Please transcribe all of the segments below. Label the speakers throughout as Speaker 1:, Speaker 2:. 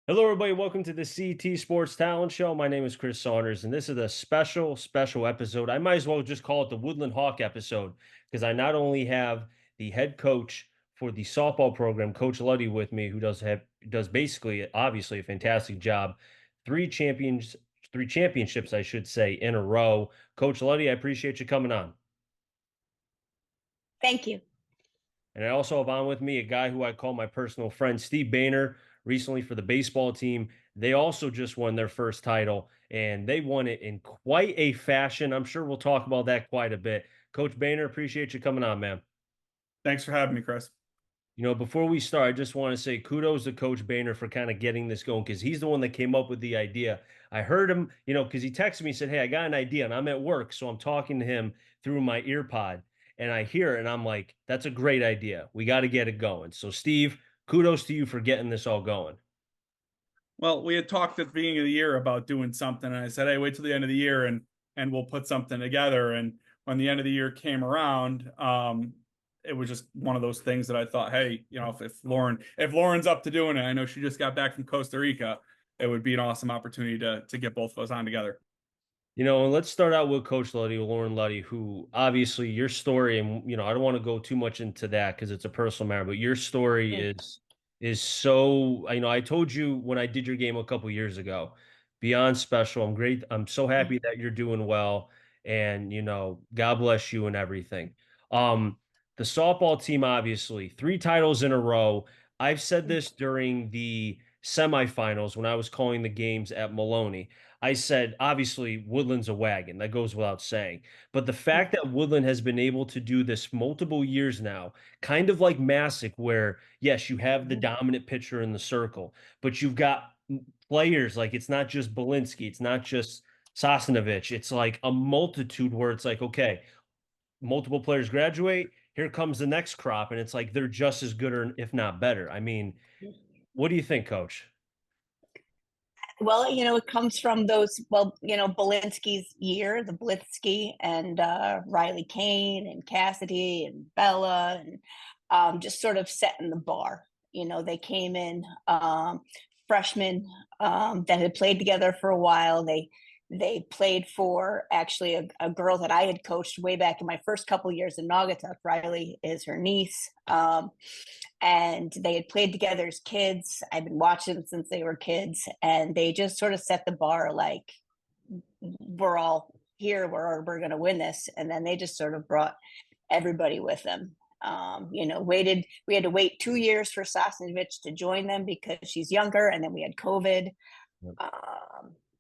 Speaker 1: Hello, everybody. Welcome to the CT Sports Talent Show. My name is Chris Saunders, and this is a special episode. I might as well just call it the Woodland Hawk episode because I not only have the head coach for the softball program, Coach Luddy, with me, who does basically, obviously, a fantastic job. Three champions, three championships, I should say, in a row. Coach Luddy, I appreciate you coming on.
Speaker 2: Thank you.
Speaker 1: And I also have on with me a guy who I call my personal friend, Steve Bainer, recently for the baseball team. They also just won their first title, and they won it in quite a fashion. I'm sure we'll talk about that quite a bit. Coach Bainer, appreciate you coming on, man.
Speaker 3: Thanks for having me, Chris.
Speaker 1: Before we start, I just want to say kudos to Coach Bainer for kind of getting this going because he's the one that came up with the idea. I heard him, because he texted me and said, "Hey, I got an idea," and I'm at work, so I'm talking to him through my ear pod, and I hear it, and I'm like, "That's a great idea. We got to get it going." So, Steve, kudos to you for getting this all going.
Speaker 3: Well, we had talked at the beginning of the year about doing something, and I said, "Hey, wait till the end of the year, and we'll put something together." And when the end of the year came around, it was just one of those things that I thought, "Hey, if Lauren's up to doing it, I know she just got back from Costa Rica. It would be an awesome opportunity to get both of us on together."
Speaker 1: And let's start out with Coach Luddy, Lauren Luddy, who obviously your story, and I don't want to go too much into that because it's a personal matter, but your story
Speaker 2: Mm.
Speaker 1: is so, I told you when I did your game a couple years ago, beyond special. I'm great. I'm so happy that you're doing well, and God bless you and everything. Um, the softball team, obviously, three titles in a row. I've said this during the semifinals when I was calling the games at Maloney. I said, obviously, Woodland's a wagon. That goes without saying. But the fact that Woodland has been able to do this multiple years now, kind of like Massick, where, yes, you have the dominant pitcher in the circle, but you've got players like it's not just Belinsky, it's not just Sosnovich. It's like a multitude where it's like, okay, multiple players graduate. Here comes the next crop. And it's like they're just as good or if not better. I mean, what do you think, coach?
Speaker 2: Well, it comes from Belinsky's year, the Blitzky and Riley Kane and Cassidy and Bella, and just sort of setting the bar. They came in freshmen that had played together for a while. They played for actually a girl that I had coached way back in my first couple years in Naugatuck. Riley is her niece. And they had played together as kids. I've been watching them since they were kids, and they just sort of set the bar like we're all here, we're going to win this, and then they just sort of brought everybody with them. Waited. We had to wait 2 years for Sosnovich to join them because she's younger, and then we had COVID.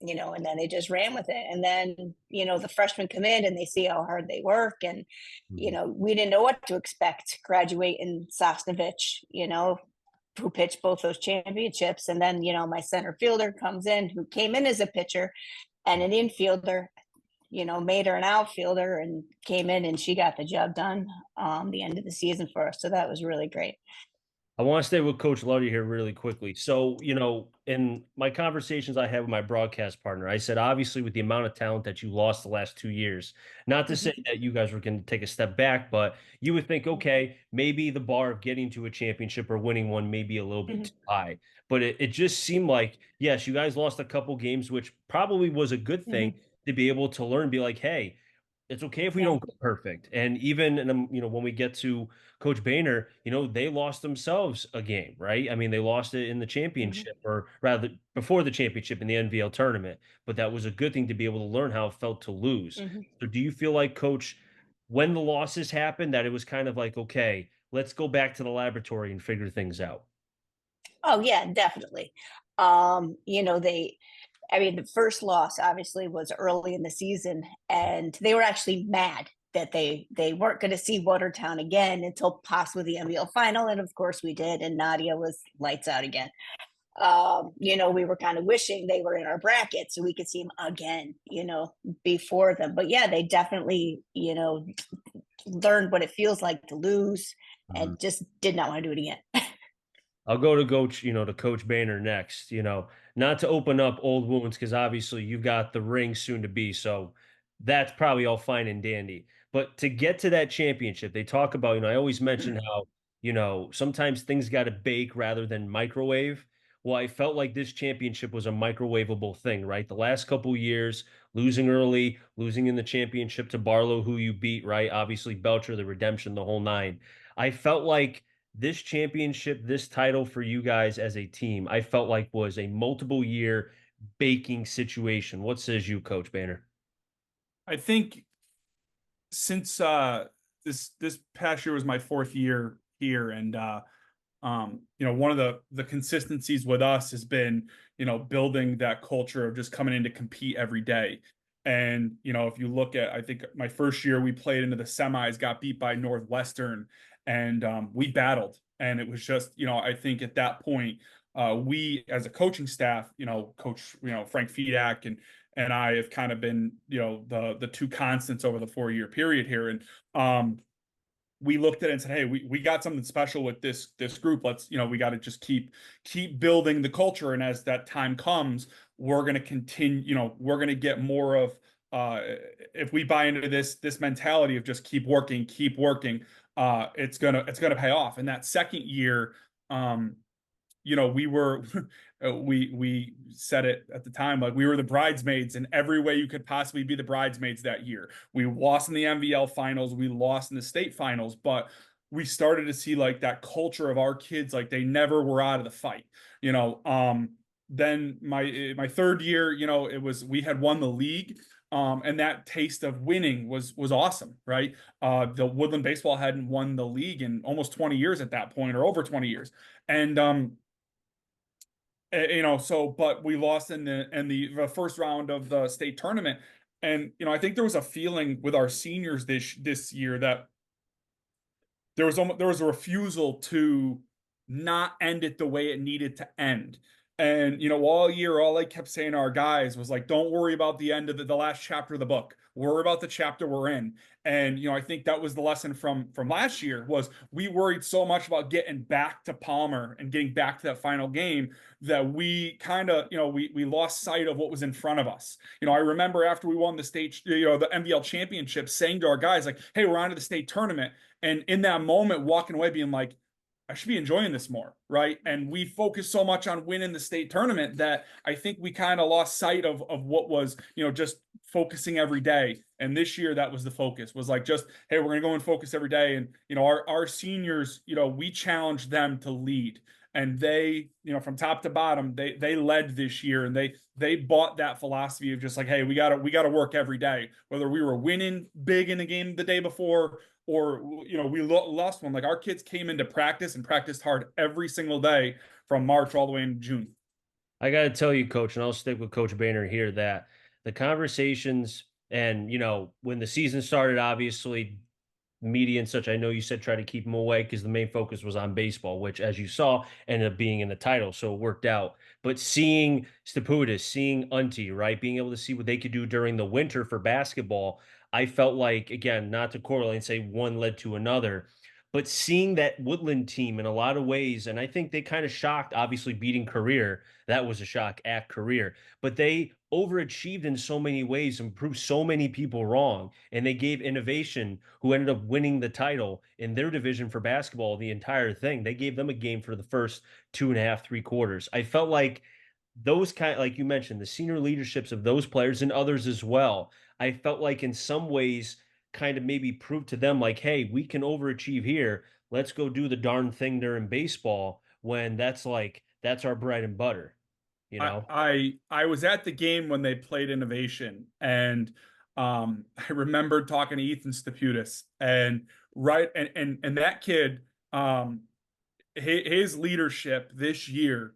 Speaker 2: And then they just ran with it. And then, the freshmen come in and they see how hard they work. And,
Speaker 1: Mhm.
Speaker 2: we didn't know what to expect graduating Sosnovich, who pitched both those championships. And then, my center fielder comes in who came in as a pitcher and an infielder, made her an outfielder and came in and she got the job done the end of the season for us. So that was really great.
Speaker 1: I want to stay with Coach Luddy here really quickly. So, in my conversations I had with my broadcast partner, I said, obviously, with the amount of talent that you lost the last 2 years, not to say that you guys were going to take a step back, but you would think, okay, maybe the bar of getting to a championship or winning one may be a little bit too high. But it just seemed like, yes, you guys lost a couple games, which probably was a good thing to be able to learn, be like, hey, it's okay if we
Speaker 2: Yeah.
Speaker 1: don't go perfect. And even when we get to Coach Bainer, they lost themselves a game, right? I mean, they lost it in the
Speaker 2: Mhm.
Speaker 1: championship, or rather before the championship in the NVL tournament. But that was a good thing to be able to learn how it felt to lose.
Speaker 2: Mhm.
Speaker 1: So do you feel like, Coach, when the losses happened, that it was kind of like, okay, let's go back to the laboratory and figure things out?
Speaker 2: Oh yeah, definitely. The first loss obviously was early in the season, and they were actually mad that they weren't going to see Watertown again until possibly the NBL final, and of course we did, and Nadia was lights out again. We were kind of wishing they were in our bracket so we could see them again, before them. But yeah, they definitely, learned what it feels like to lose and just did not want to do it again.
Speaker 1: I'll go to Coach Bainer next, not to open up old wounds because obviously you've got the ring soon to be. So that's probably all fine and dandy. But to get to that championship, they talk about, I always mention how, sometimes things got to bake rather than microwave. Well, I felt like this championship was a microwavable thing, right? The last couple years, losing early, losing in the championship to Barlow, who you beat, right? Obviously, Belcher, the redemption, the whole nine. I felt like this championship, this title for you guys as a team, I felt like was a multiple year baking situation. What says you, Coach Bainer?
Speaker 3: I think since this past year was my fourth year here, and one of the consistencies with us has been, building that culture of just coming in to compete every day. And, if you look at, I think my first year we played into the semis, got beat by Northwestern, and we battled. And it was just, I think at that point, we as a coaching staff, coach, Frank Fedak and I have kind of been, the two constants over the 4 year period here. And we looked at it and said, hey, we got something special with this group. Let's, we got to just keep building the culture. And as that time comes, we're going to continue, we're going to get more of if we buy into this mentality of just keep working, it's gonna pay off. And that second year, we were we said it at the time, like we were the bridesmaids in every way you could possibly be the bridesmaids that year. We lost in the MVL finals, we lost in the state finals, but we started to see like that culture of our kids, like they never were out of the fight. Then my third year, it was we had won the league. And that taste of winning was awesome, right? The Woodland baseball hadn't won the league in almost 20 years at that point, or over 20 years. And but we lost in the first round of the state tournament. And I think there was a feeling with our seniors this year that there was a refusal to not end it the way it needed to end. And all year, all I kept saying to our guys was like, "Don't worry about the end of the last chapter of the book. Worry about the chapter we're in." And I think that was the lesson from last year was we worried so much about getting back to Palmer and getting back to that final game that we kind of we lost sight of what was in front of us. I remember after we won the state, the MVL championship, saying to our guys like, "Hey, we're on to the state tournament," and in that moment, walking away being like, I should be enjoying this more, right? And we focused so much on winning the state tournament that I think we kind of lost sight of what was, just focusing every day. And this year, that was the focus, was like just, hey, we're gonna go and focus every day. And our seniors, we challenged them to lead, and they, from top to bottom, they led this year, and they bought that philosophy of just like, hey, we gotta work every day, whether we were winning big in the game the day before or we lost one. Like our kids came into practice and practiced hard every single day from March all the way into June.
Speaker 1: I got to tell you, Coach, and I'll stick with Coach Bainer here, that the conversations and, when the season started, obviously, media and such, I know you said try to keep them away because the main focus was on baseball, which, as you saw, ended up being in the title. So it worked out. But seeing Stapudis, seeing Unti, right, being able to see what they could do during the winter for basketball, I felt like, again, not to correlate and say one led to another, but seeing that Woodland team in a lot of ways, and I think they kind of shocked, obviously beating Career. That was a shock at Career, but they overachieved in so many ways and proved so many people wrong. And they gave Innovation, who ended up winning the title in their division for basketball, the entire thing. They gave them a game for the first two and a half, 3 quarters. I felt like those kind, like you mentioned, the senior leaderships of those players and others as well. I felt like in some ways kind of maybe proved to them like, hey, we can overachieve here. Let's go do the darn thing during baseball when that's our bread and butter, you
Speaker 3: I
Speaker 1: know?
Speaker 3: I was at the game when they played Innovation, and I remember talking to Ethan Stapudis, and right and that kid, his leadership this year,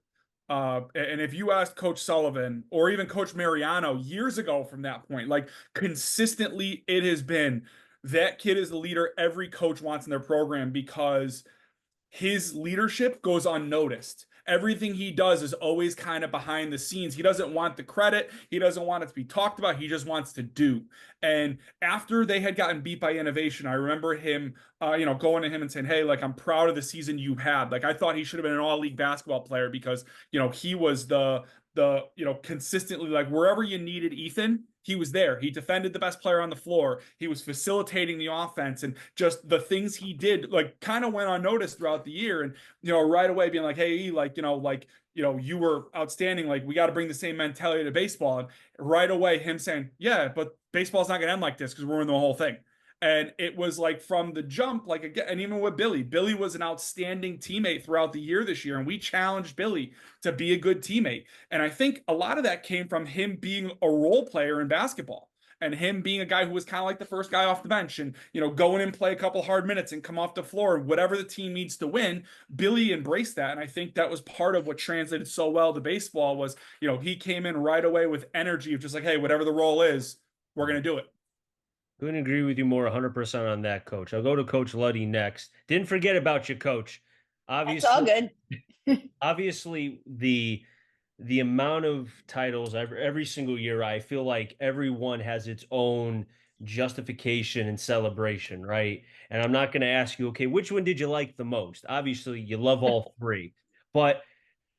Speaker 3: and if you ask Coach Sullivan or even Coach Mariano years ago from that point, like consistently it has been that kid is the leader every coach wants in their program because his leadership goes unnoticed. Everything he does is always kind of behind the scenes. He doesn't want the credit. He doesn't want it to be talked about. He just wants to do. And after they had gotten beat by Innovation, I remember him, going to him and saying, "Hey, like I'm proud of the season you had. Like I thought he should have been an all-league basketball player because he was the consistently like wherever you needed Ethan, he was there. He defended the best player on the floor. He was facilitating the offense, and just the things he did, like, kind of went unnoticed throughout the year. And, right away being like, hey, you were outstanding. Like, we got to bring the same mentality to baseball. And right away, him saying, yeah, but baseball's not going to end like this because we're in the whole thing. And it was like from the jump, like, again, and even with Billy was an outstanding teammate throughout the year this year. And we challenged Billy to be a good teammate. And I think a lot of that came from him being a role player in basketball, and him being a guy who was kind of like the first guy off the bench, and, going and play a couple hard minutes and come off the floor, and whatever the team needs to win. Billy embraced that. And I think that was part of what translated so well to baseball was, he came in right away with energy of just like, hey, whatever the role is, we're going to do it.
Speaker 1: Couldn't agree with you more 100% on that, Coach. I'll go to Coach Luddy next. Didn't forget about you, Coach.
Speaker 2: That's all
Speaker 1: Obviously,
Speaker 2: good.
Speaker 1: obviously the amount of titles every single year, I feel like everyone has its own justification and celebration, right? And I'm not going to ask you, okay, which one did you like the most? Obviously, you love all three, but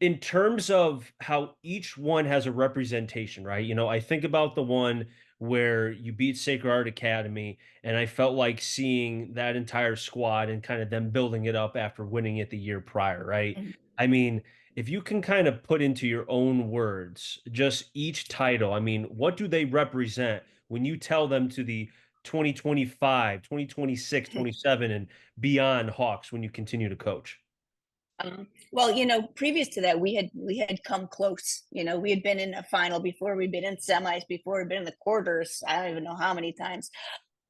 Speaker 1: in terms of how each one has a representation, right? I think about the one where you beat Sacred Heart Academy, and I felt like seeing that entire squad and kind of them building it up after winning it the year prior, right? I mean, if you can kind of put into your own words just each title, I mean, what do they represent when you tell them to the 2025, 2026, 27, and beyond Hawks when you continue to coach?
Speaker 2: Well, previous to that, we had come close. We had been in a final before, we'd been in semis before, we'd been in the quarters. I don't even know how many times.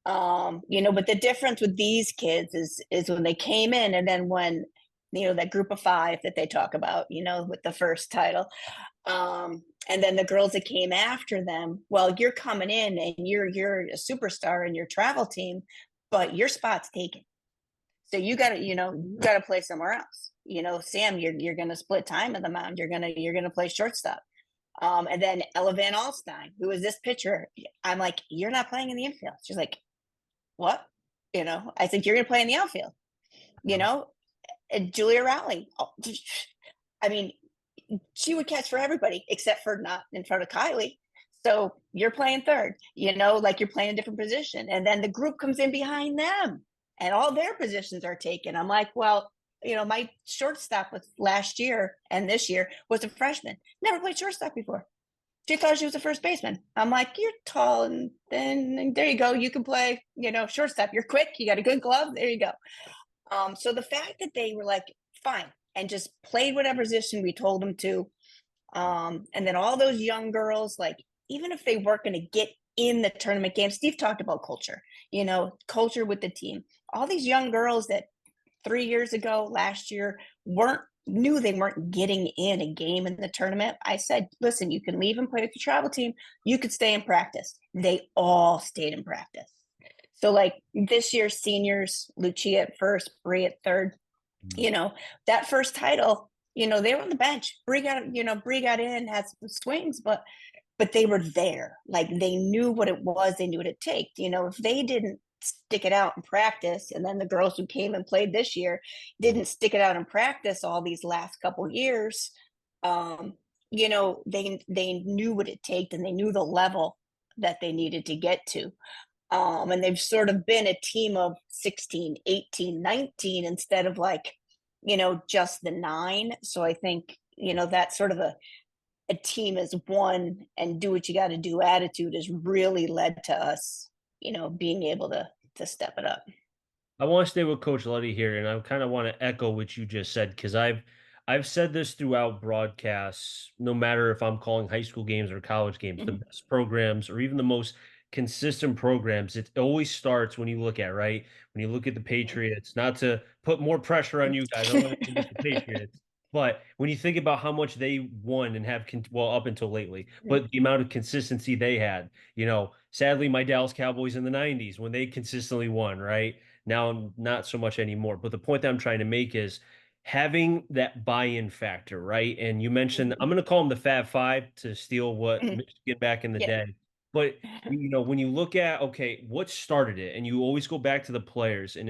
Speaker 2: But the difference with these kids is when they came in, and then when that group of five that they talk about, with the first title, and then the girls that came after them. Well, you're coming in and you're a superstar in your travel team, but your spot's taken. So you gotta play somewhere else. Sam, you're gonna split time in the mound. You're gonna play shortstop. And then Ella Van Alstyne, who is this pitcher. I'm like, you're not playing in the infield. She's like, what? I think you're gonna play in the outfield. You know, and Julia Rowley. Oh, I mean, she would catch for everybody except for not in front of Kylie. So you're playing third, like you're playing a different position. And then the group comes in behind them and all their positions are taken. I'm like, well, my shortstop with last year and this year was a freshman, never played shortstop before. She thought she was a first baseman. I'm like, you're tall and thin, and there you go. You can play, shortstop. You're quick. You got a good glove. There you go. So the fact that they were like, fine, and just played whatever position we told them to. And then all those young girls, like, even if they weren't going to get in the tournament game, Steve talked about culture, culture with the team. All these young girls that 3 years ago, last year, knew they weren't getting in a game in the tournament. I said, listen, you can leave and play with the travel team. You could stay in practice. They all stayed in practice. So like this year's seniors, Lucia at first, Bree at third, that first title, they were on the bench. Bree got in, had some swings, but they were there. Like, they knew what it was. They knew what it took. If they didn't stick it out in practice, and then the girls who came and played this year didn't stick it out in practice all these last couple years, they knew what it took, and they knew the level that they needed to get to. And they've sort of been a team of 16, 18, 19 instead of like, just the 9. So I think, that sort of a team as one and do what you got to do attitude has really led to us, being able to step it up.
Speaker 1: I want to stay with Coach Luddy here, and I kind of want to echo what you just said because I've said this throughout broadcasts. No matter if I'm calling high school games or college games, the
Speaker 2: Mhm.
Speaker 1: best programs or even the most consistent programs, it always starts when you look at right when you look at the Patriots. Not to put more pressure on you guys, I want to get the Patriots. But when you think about how much they won and have, well, up until lately, but the amount of consistency they had, sadly, my Dallas Cowboys in the 90s when they consistently won, right? Now, not so much anymore. But the point that I'm trying to make is having that buy-in factor, right? And you mentioned, I'm going to call them the Fab Five to steal what
Speaker 2: Mhm.
Speaker 1: Michigan back in the
Speaker 2: Yeah.
Speaker 1: day. But when you look at, okay, what started it, and you always go back to the players, and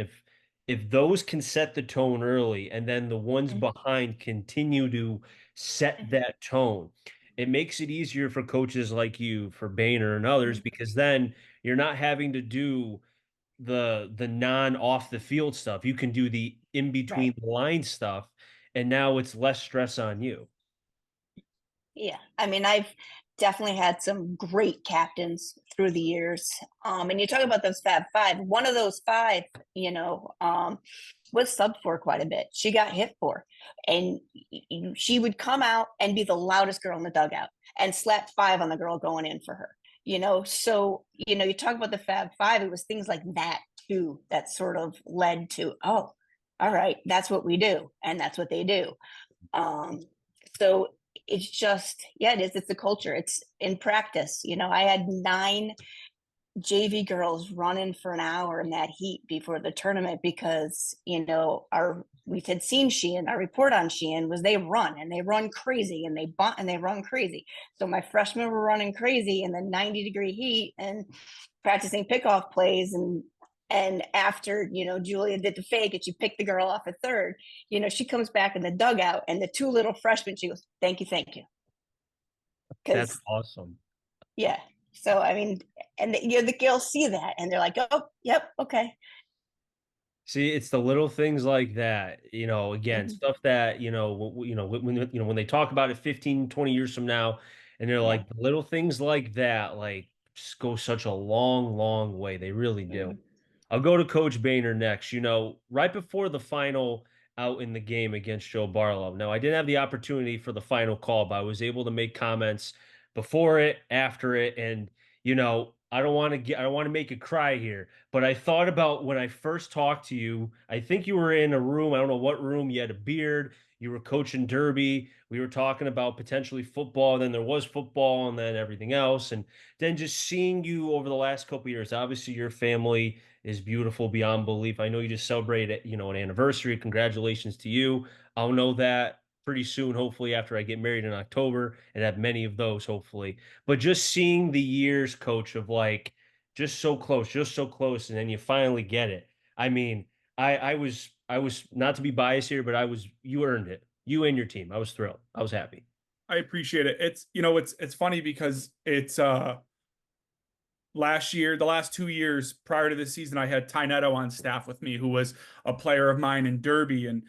Speaker 1: if those can set the tone early, and then the ones
Speaker 2: Mhm.
Speaker 1: behind continue to set
Speaker 2: Mhm.
Speaker 1: that tone, it makes it easier for coaches like you, for Bainer and others, because then you're not having to do the non off the field stuff. You can do the in between
Speaker 2: Right.
Speaker 1: the line stuff, and now it's less stress on you.
Speaker 2: Yeah. I mean, I've definitely had some great captains through the years. And you talk about those Fab Five. One of those five, was subbed for quite a bit. She got hit for, and she would come out and be the loudest girl in the dugout and slap five on the girl going in for her. So you talk about the Fab Five. It was things like that too that sort of led to, oh, all right, that's what we do, and that's what they do. Um, so it's just, yeah, it is. It's a culture. It's in practice. I had 9 JV girls running for an hour in that heat before the tournament because our we had seen Sheehan. Our report on Sheehan was they run and they run crazy and they bunt and they run crazy. So my freshmen were running crazy in the 90-degree heat and practicing pickoff plays and after Julia did the fake and she picked the girl off at third, she comes back in the dugout and the 2 little freshmen, she goes, thank you,
Speaker 1: That's
Speaker 2: because
Speaker 1: awesome.
Speaker 2: yeah. So I mean, and the girls see that and they're like, oh, yep, okay.
Speaker 1: See, it's the little things like that, again,
Speaker 2: Hmm.
Speaker 1: stuff that, when they talk about it 15, 20 years from now, and they're
Speaker 2: Yeah.
Speaker 1: like, the little things like that, like, just go such a long, long way. They really do.
Speaker 2: Hmm.
Speaker 1: I'll go to Coach Bainer next. Right before the final out in the game against Joe Barlow. Now, I didn't have the opportunity for the final call, but I was able to make comments before it, after it, and I don't want to make you cry here, but I thought about when I first talked to you. I think you were in a room. I don't know what room. You had a beard. You were coaching Derby. We were talking about potentially football. Then there was football, and then everything else. And then just seeing you over the last couple of years. Obviously, your family is beautiful beyond belief. I know you just celebrated, an anniversary. Congratulations to you. I'll know that pretty soon, hopefully after I get married in October and have many of those, hopefully. But just seeing the years, coach, of like just so close, and then you finally get it. I mean, I was not to be biased here, but you earned it. You and your team. I was thrilled. I was happy.
Speaker 3: I appreciate it. It's funny because it's last year, the last 2 years prior to this season, I had Ty Netto on staff with me, who was a player of mine in Derby and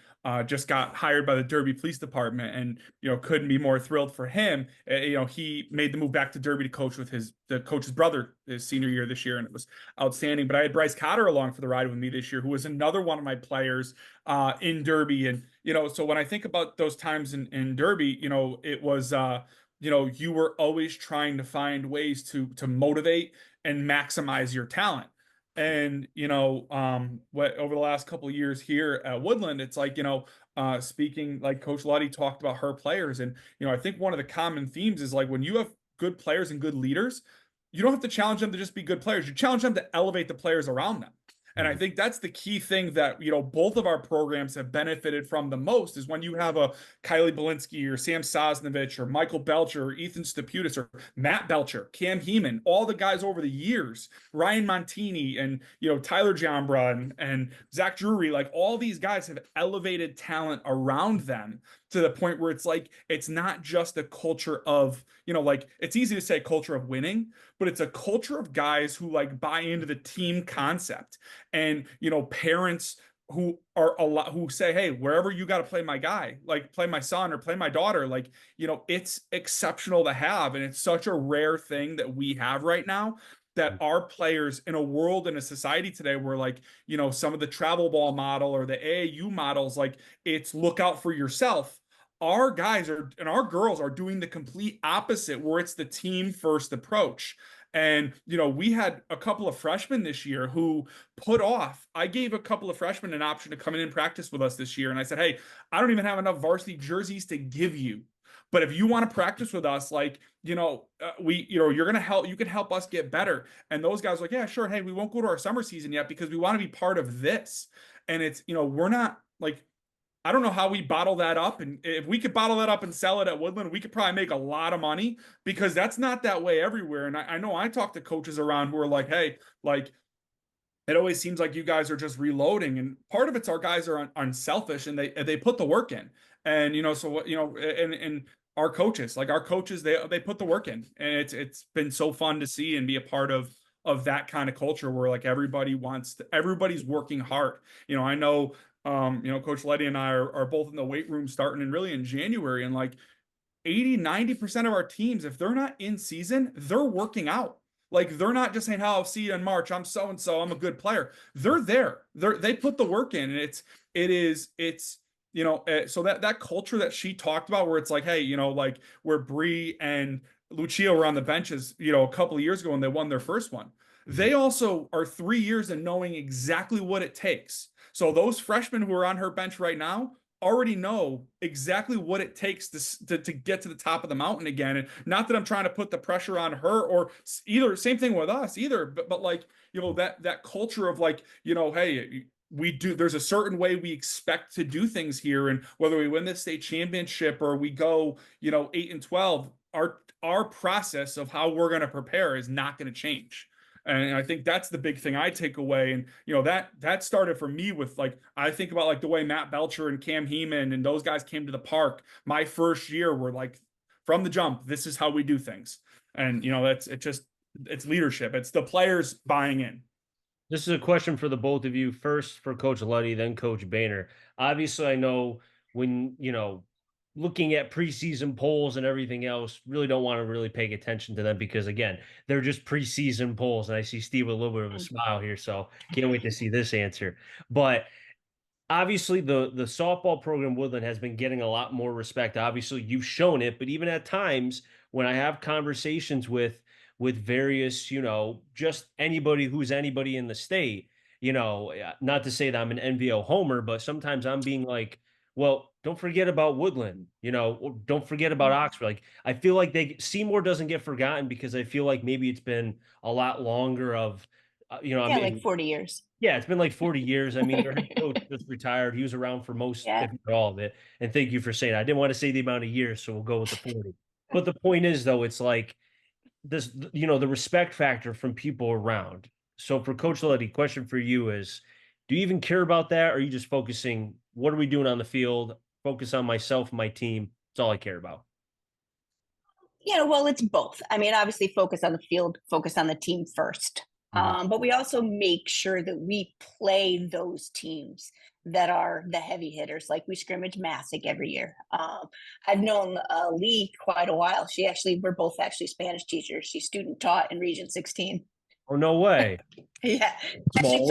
Speaker 3: just got hired by the Derby Police Department, and couldn't be more thrilled for him. He made the move back to Derby to coach with the coach's brother his senior year this year, and it was outstanding. But I had Bryce Cotter along for the ride with me this year, who was another one of my players in Derby, and so when I think about those times in Derby, it was. You were always trying to find ways to motivate and maximize your talent. And what over the last couple of years here at Woodland, it's like speaking like Coach Luddy talked about her players, and I think one of the common themes is like when you have good players and good leaders, you don't have to challenge them to just be good players. You challenge them to elevate the players around them. And I
Speaker 1: Mhm.
Speaker 3: think that's the key thing that both of our programs have benefited from the most is when you have a Kylie Belinsky or Sam Sosnovich or Michael Belcher or Ethan Staputis or Matt Belcher, Cam Heeman, all the guys over the years, Ryan Montini and Tyler Jambra and Zach Drury, like all these guys have elevated talent around them to the point where it's like it's not just a culture of like it's easy to say culture of winning, but it's a culture of guys who like buy into the team concept, and parents who are a lot who say, hey, wherever you got to play my guy, like play my son or play my daughter, like it's exceptional to have, and it's such a rare thing that we have right now, that our players in a world, in a society today where like some of the travel ball model or the AAU models, like it's look out for yourself. Our guys are and our girls are doing the complete opposite, where it's the team first approach. And we had a couple of freshmen this year who put off. I gave a couple of freshmen an option to come in and practice with us this year, and I said, "Hey, I don't even have enough varsity jerseys to give you, but if you want to practice with us, like you're gonna help. You can help us get better." And those guys were like, "Yeah, sure. Hey, we won't go to our summer season yet because we want to be part of this." And it's we're not like I don't know how we bottle that up. And if we could bottle that up and sell it at Woodland, we could probably make a lot of money because that's not that way everywhere. And I know I talk to coaches around who are like, hey, like it always seems like you guys are just reloading. And part of it's our guys are unselfish and they put the work in. And so what, and our coaches. Like our coaches, they put the work in, and it's been so fun to see and be a part of that kind of culture where like everybody's working hard. I know Coach Letty and I are both in the weight room starting and really in January, and like 80-90% of our teams, if they're not in season, they're working out. Like they're not just saying, "Oh, I'll see you in March. I'm so and so. I'm a good player." They're there. They put the work in, and it's so that culture that she talked about, where it's like, hey, like where Bree and Lucia were on the benches, a couple of years ago when they won their first one. They also are 3 years in knowing exactly what it takes. So those freshmen who are on her bench right now already know exactly what it takes to get to the top of the mountain again. And not that I'm trying to put the pressure on her or either, same thing with us either, but like, that culture of like, hey, there's a certain way we expect to do things here. And whether we win the state championship or we go, 8-12, our process of how we're going to prepare is not going to change. And I think that's the big thing I take away. And that started for me with like, I think about like the way Matt Belcher and Cam Heeman and those guys came to the park my first year, were like, from the jump, this is how we do things. And it's leadership. It's the players buying in.
Speaker 1: This is a question for the both of you. First for Coach Luddy, then Coach Bainer. Obviously, I know when, looking at preseason polls and everything else, really don't want to really pay attention to them because, again, they're just preseason polls. And I see Steve with a little bit of a smile here, so can't wait to see this answer. But obviously the softball program Woodland has been getting a lot more respect. Obviously, you've shown it, but even at times when I have conversations with various, just anybody in the state, not to say that I'm an NVO homer, but sometimes I'm being like, well, don't forget about Woodland, don't forget about Oxford. Like I feel like Seymour doesn't get forgotten because I feel like maybe it's been a lot longer of I
Speaker 2: Yeah, like
Speaker 1: mean,
Speaker 2: 40 years.
Speaker 1: yeah, it's been like 40 years. I mean, their head coach just retired. He was around for most,
Speaker 2: Yeah.
Speaker 1: if not all of it. And thank you for saying, I didn't want to say the amount of years, so we'll go with the 40. But the point is, though, it's like this, the respect factor from people around. So for Coach Letty, question for you is, do you even care about that? Or are you just focusing, what are we doing on the field? Focus on myself, my team. That's all I care about.
Speaker 2: Well, it's both. I mean, obviously, focus on the field, focus on the team first.
Speaker 1: Mhm.
Speaker 2: But we also make sure that we play those teams that are the heavy hitters. Like we scrimmage Massick every year. I've known Lee quite a while. We're both actually Spanish teachers. She's student taught in Region 16.
Speaker 1: Oh, no way.
Speaker 2: Yeah, actually,
Speaker 1: Small world.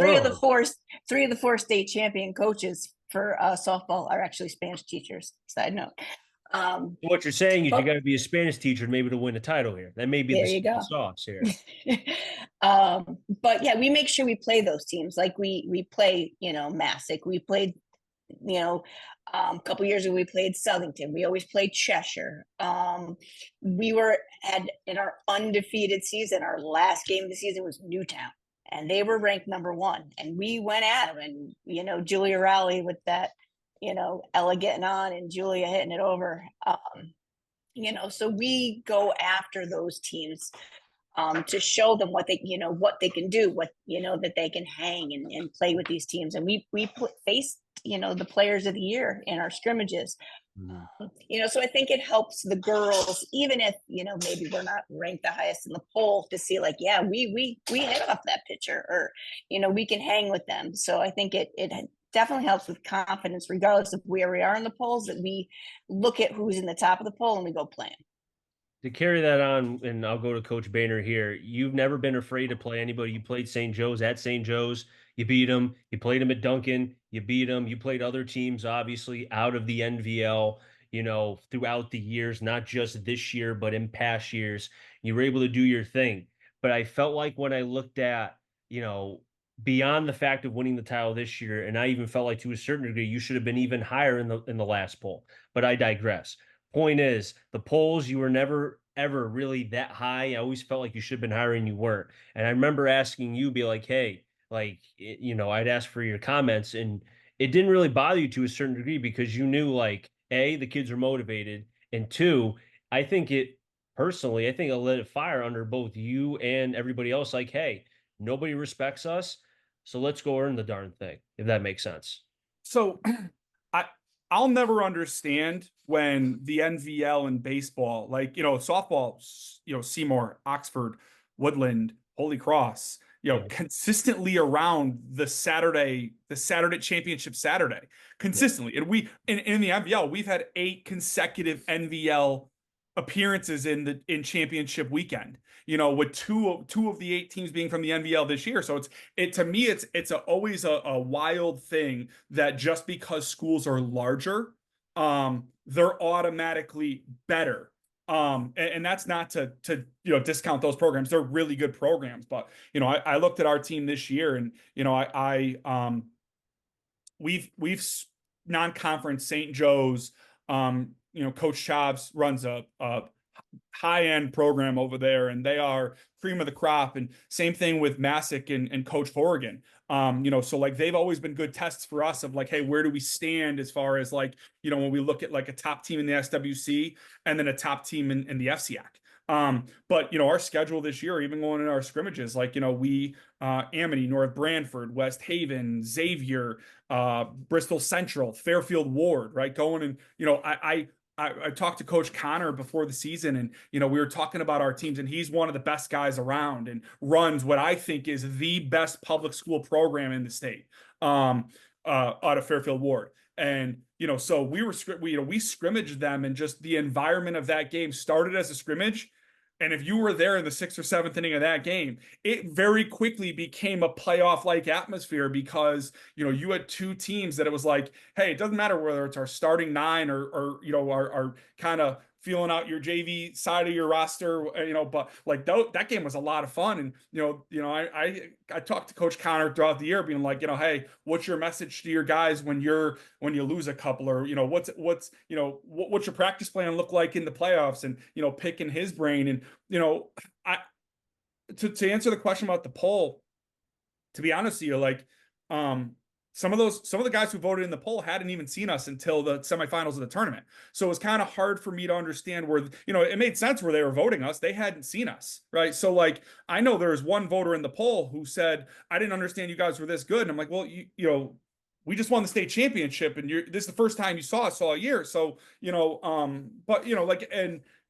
Speaker 2: three of the four state champion coaches for softball are actually Spanish teachers. Side note.
Speaker 1: What you're saying is you
Speaker 2: But
Speaker 1: got to be a Spanish teacher maybe to win a title here. That may be the
Speaker 2: there you
Speaker 1: secret
Speaker 2: go.
Speaker 1: sauce here.
Speaker 2: But yeah, we make sure we play those teams. Like we play, Massick. We played, a couple years ago we played Southington. We always played Cheshire. We had in our undefeated season. Our last game of the season was Newtown, and they were ranked number one. And we went at them, and Julia Rowley with that, Ella getting on and Julia hitting it over. So we go after those teams to show them what they can do, that they can hang and play with these teams. And we faced, the players of the year in our scrimmages.
Speaker 1: Mhm.
Speaker 2: So I think it helps the girls, even if, maybe we're not ranked the highest in the poll, to see like, yeah, we hit off that pitcher, or, we can hang with them. So I think it definitely helps with confidence, regardless of where we are in the polls, that we look at who's in the top of the poll and we go play them.
Speaker 1: To carry that on, and I'll go to Coach Bainer here. You've never been afraid to play anybody. You played St. Joe's at St. Joe's. You beat them. You played them at Duncan. You beat them. You played other teams, obviously, out of the NVL, throughout the years, not just this year, but in past years. You were able to do your thing. But I felt like when I looked at, beyond the fact of winning the title this year, and I even felt like to a certain degree, you should have been even higher in the last poll. But I digress. Point is, the polls, you were never ever really that high. I always felt like you should have been higher and you weren't. And I remember asking you, be like, hey, like, I'd ask for your comments, and it didn't really bother you to a certain degree because you knew, like, A, the kids are motivated, and two, I think personally, I think it lit a fire under both you and everybody else. Like, hey, nobody respects us, so let's go earn the darn thing, if that makes sense.
Speaker 3: So I I'll never understand when the NVL and baseball, like, softball, Seymour, Oxford, Woodland, Holy Cross,
Speaker 1: Yeah,
Speaker 3: consistently around the Saturday championship Saturday,
Speaker 1: yeah,
Speaker 3: consistently. And in the NVL, we've had 8 consecutive NVL appearances in championship weekend, with two of the 8 teams being from the NVL this year. So to me, always a wild thing that just because schools are larger, they're automatically better. And that's not to discount those programs. They're really good programs. But I looked at our team this year, and we've non-conference St. Joe's. Coach Chavs runs a high-end program over there, and they are cream of the crop. And same thing with Masick and Coach Horrigan. So like they've always been good tests for us of like, hey, where do we stand as far as like, when we look at like a top team in the SWC and then a top team in the FCAC. But our schedule this year, even going in our scrimmages, like we Amity, North Branford, West Haven, Xavier, Bristol Central, Fairfield Ward, right? Going and I talked to Coach Connor before the season, and we were talking about our teams, and he's one of the best guys around, and runs what I think is the best public school program in the state, out of Fairfield Ward. And so we scrimmaged them, and just the environment of that game started as a scrimmage. And if you were there in the 6th or 7th inning of that game, it very quickly became a playoff-like atmosphere, because you had 2 teams that it was like, hey, it doesn't matter whether it's our starting 9 or our kind of feeling out your JV side of your roster, but like that game was a lot of fun. And I talked to Coach Connor throughout the year, being like, hey, what's your message to your guys when you lose a couple, or what's your practice plan look like in the playoffs, and picking his brain. And I to answer the question about the poll, to be honest with you, like, some of the guys who voted in the poll hadn't even seen us until the semifinals of the tournament. So it was kind of hard for me to understand where, it made sense where they were voting us. They hadn't seen us, right? So like, I know there was one voter in the poll who said, I didn't understand you guys were this good. And I'm like, well, we just won the state championship, and this is the first time you saw us all year. So, but like,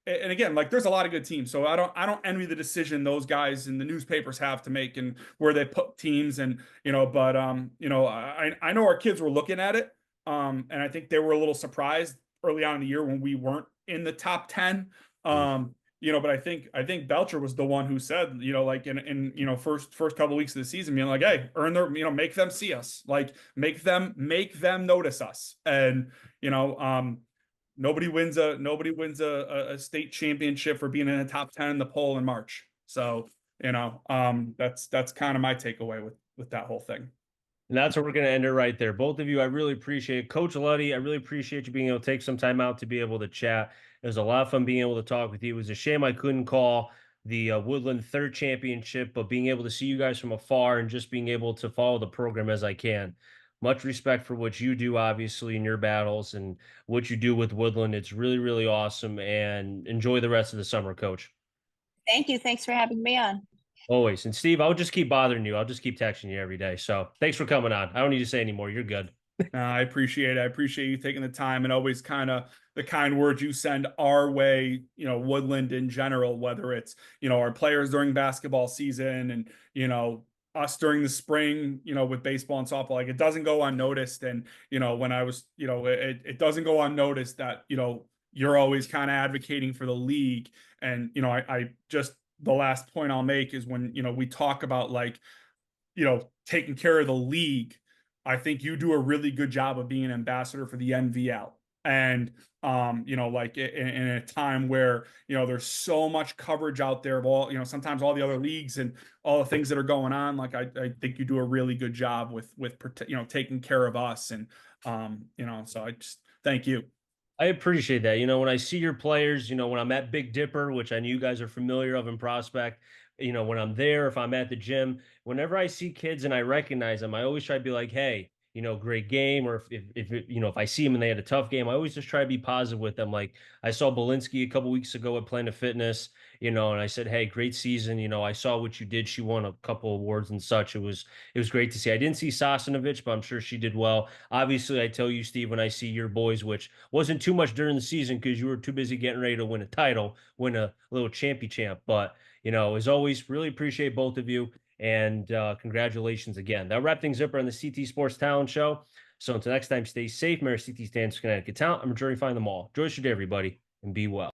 Speaker 3: and again, like, there's a lot of good teams, so I don't envy the decision those guys in the newspapers have to make, and where they put teams. And but I know our kids were looking at it, and I think they were a little surprised early on in the year when we weren't in the top 10. But I think Belcher was the one who said, like, in first couple of weeks of the season, being like, hey, earn their, make them see us, like, make them notice us. And nobody wins a state championship for being in the top 10 in the poll in March. So, that's kind of my takeaway with that whole thing.
Speaker 1: and that's where we're going to end it right there. Both of you, I really appreciate it. Coach Luddy, I really appreciate you being able to take some time out to be able to chat. It was a lot of fun being able to talk with you. It was a shame I couldn't call the Woodland third championship, but being able to see you guys from afar and just being able to follow the program as I can. Much respect for what you do, obviously, in your battles and what you do with Woodland. It's really, really awesome. And enjoy the rest of the summer, Coach.
Speaker 2: Thank you. Thanks for having me on.
Speaker 1: Always. And Steve, I'll just keep bothering you. I'll just keep texting you every day. So thanks for coming on. I don't need to say anymore. You're good.
Speaker 3: I appreciate it. I appreciate you taking the time, and always kind of the kind words you send our way, Woodland in general, whether it's, our players during basketball season, and, us during the spring, with baseball and softball. Like, it doesn't go unnoticed. And, when I was, it doesn't go unnoticed that, you're always kind of advocating for the league. And, I just, the last point I'll make is when, we talk about, like, taking care of the league, I think you do a really good job of being an ambassador for the NVL. And, like, in a time where, there's so much coverage out there of all, sometimes all the other leagues and all the things that are going on. Like, I think you do a really good job with, taking care of us. And, so I just thank you.
Speaker 1: I appreciate that. When I see your players, when I'm at Big Dipper, which I know you guys are familiar of in Prospect, when I'm there, if I'm at the gym, whenever I see kids and I recognize them, I always try to be like, hey, great game, or if I see them and they had a tough game, I always just try to be positive with them. Like I saw Belinsky a couple weeks ago at Planet Fitness, and I said, "Hey, great season. I saw what you did. She won a couple awards and such. It was great to see. I didn't see Sasnovich, but I'm sure she did well. Obviously, I tell you, Steve, when I see your boys, which wasn't too much during the season because you were too busy getting ready to win a title, win a little champ. But as always, really appreciate both of you. And congratulations again. That'll wrap things up on the CT Sports Talent Show. So until next time, stay safe. Mayor CT stands for Connecticut Talent. I'm sure you find them all. Enjoy your day, everybody, and be well.